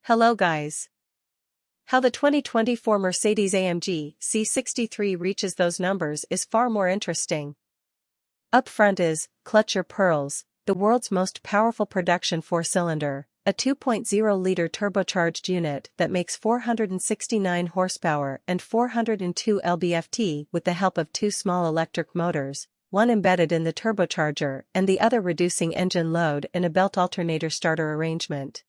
Hello guys. How the 2024 Mercedes-AMG C63 reaches those numbers is far more interesting. Up front is, clutch your pearls, the world's most powerful production four-cylinder, a 2.0-liter turbocharged unit that makes 469 horsepower and 402 lb-ft with the help of two small electric motors, one embedded in the turbocharger and the other reducing engine load in a belt alternator starter arrangement.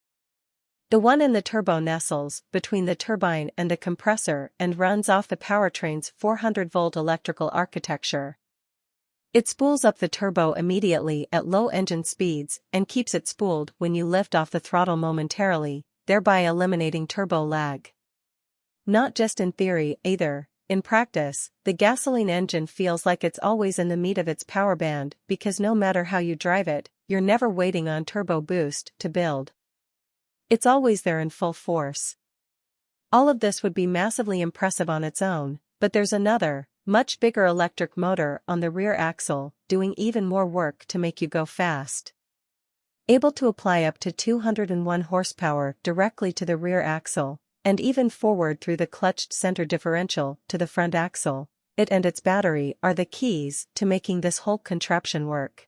The one in the turbo nestles between the turbine and the compressor and runs off the powertrain's 400-volt electrical architecture. It spools up the turbo immediately at low engine speeds and keeps it spooled when you lift off the throttle momentarily, thereby eliminating turbo lag. Not just in theory either, in practice, the gasoline engine feels like it's always in the meat of its power band because no matter how you drive it, you're never waiting on turbo boost to build. It's always there in full force. All of this would be massively impressive on its own, but there's another, much bigger electric motor on the rear axle, doing even more work to make you go fast. Able to apply up to 201 horsepower directly to the rear axle, and even forward through the clutched center differential to the front axle, it and its battery are the keys to making this whole contraption work.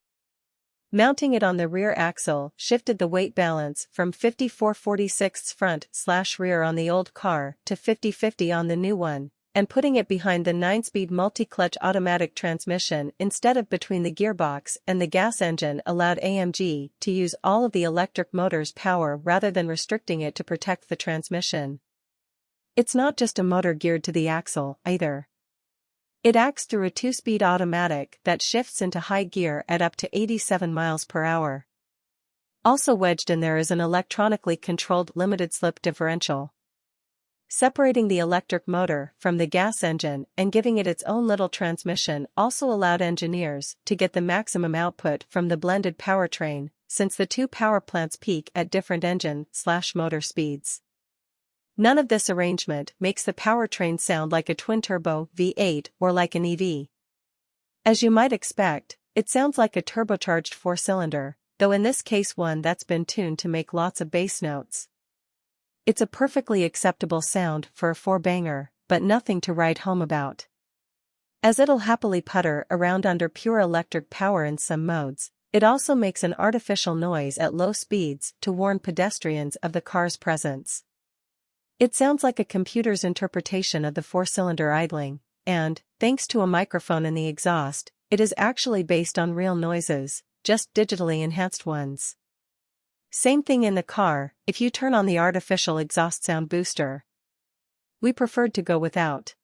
Mounting it on the rear axle shifted the weight balance from 54/46 front/rear on the old car to 50/50 on the new one, and putting it behind the 9-speed multi-clutch automatic transmission instead of between the gearbox and the gas engine allowed AMG to use all of the electric motor's power rather than restricting it to protect the transmission. It's not just a motor geared to the axle, either. It acts through a 2-speed automatic that shifts into high gear at up to 87 miles per hour. Also wedged in there is an electronically controlled limited-slip differential. Separating the electric motor from the gas engine and giving it its own little transmission also allowed engineers to get the maximum output from the blended powertrain, since the two power plants peak at different engine/motor speeds. None of this arrangement makes the powertrain sound like a twin-turbo V8 or like an EV. As you might expect, it sounds like a turbocharged four-cylinder, though in this case one that's been tuned to make lots of bass notes. It's a perfectly acceptable sound for a four-banger, but nothing to write home about. As it'll happily putter around under pure electric power in some modes, it also makes an artificial noise at low speeds to warn pedestrians of the car's presence. It sounds like a computer's interpretation of the four-cylinder idling, and, thanks to a microphone in the exhaust, it is actually based on real noises, just digitally enhanced ones. Same thing in the car, if you turn on the artificial exhaust sound booster. We preferred to go without.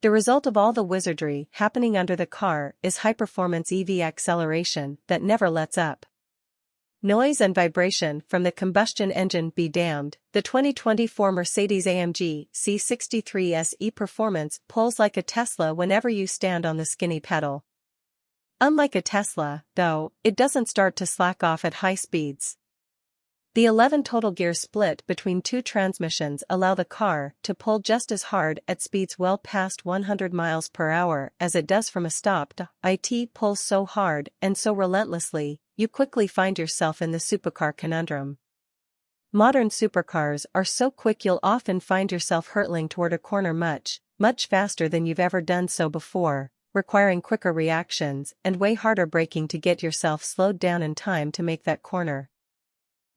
The result of all the wizardry happening under the car is high-performance EV acceleration that never lets up. Noise and vibration from the combustion engine be damned, the 2024 Mercedes-AMG C63 S E Performance pulls like a Tesla whenever you stand on the skinny pedal. Unlike a Tesla, though, it doesn't start to slack off at high speeds. The 11 total gears split between two transmissions allow the car to pull just as hard at speeds well past 100 miles per hour as it does from a stop. It pulls so hard and so relentlessly, you quickly find yourself in the supercar conundrum. Modern supercars are so quick you'll often find yourself hurtling toward a corner much faster than you've ever done so before, requiring quicker reactions and way harder braking to get yourself slowed down in time to make that corner.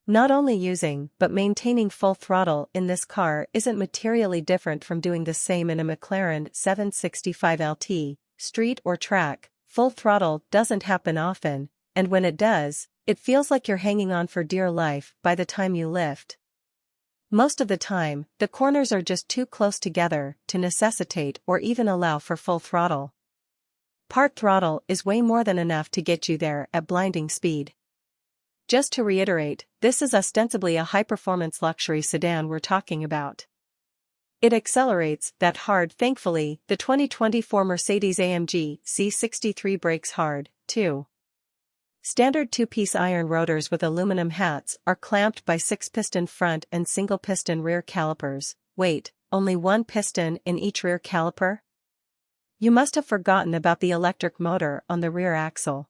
Not only using but maintaining full throttle in this car isn't materially different from doing the same in a McLaren 765 LT, street or track. Full throttle doesn't happen often, and when it does, it feels like you're hanging on for dear life by the time you lift. Most of the time, the corners are just too close together to necessitate or even allow for full throttle. Part throttle is way more than enough to get you there at blinding speed. Just to reiterate, this is ostensibly a high-performance luxury sedan we're talking about. It accelerates that hard. Thankfully, the 2024 Mercedes-AMG C63 brakes hard, too. Standard two-piece iron rotors with aluminum hats are clamped by 6-piston front and single-piston rear calipers. Wait, only one piston in each rear caliper? You must have forgotten about the electric motor on the rear axle.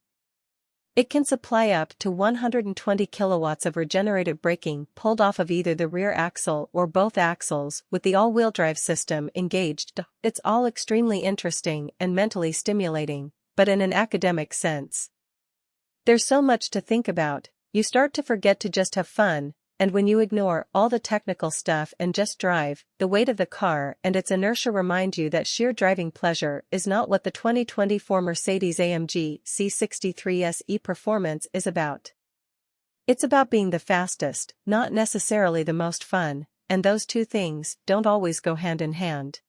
It can supply up to 120 kilowatts of regenerative braking pulled off of either the rear axle or both axles with the all-wheel drive system engaged. It's all extremely interesting and mentally stimulating, but in an academic sense. There's so much to think about, you start to forget to just have fun, and when you ignore all the technical stuff and just drive, the weight of the car and its inertia remind you that sheer driving pleasure is not what the 2024 Mercedes-AMG C63 S E Performance is about. It's about being the fastest, not necessarily the most fun, and those two things don't always go hand in hand.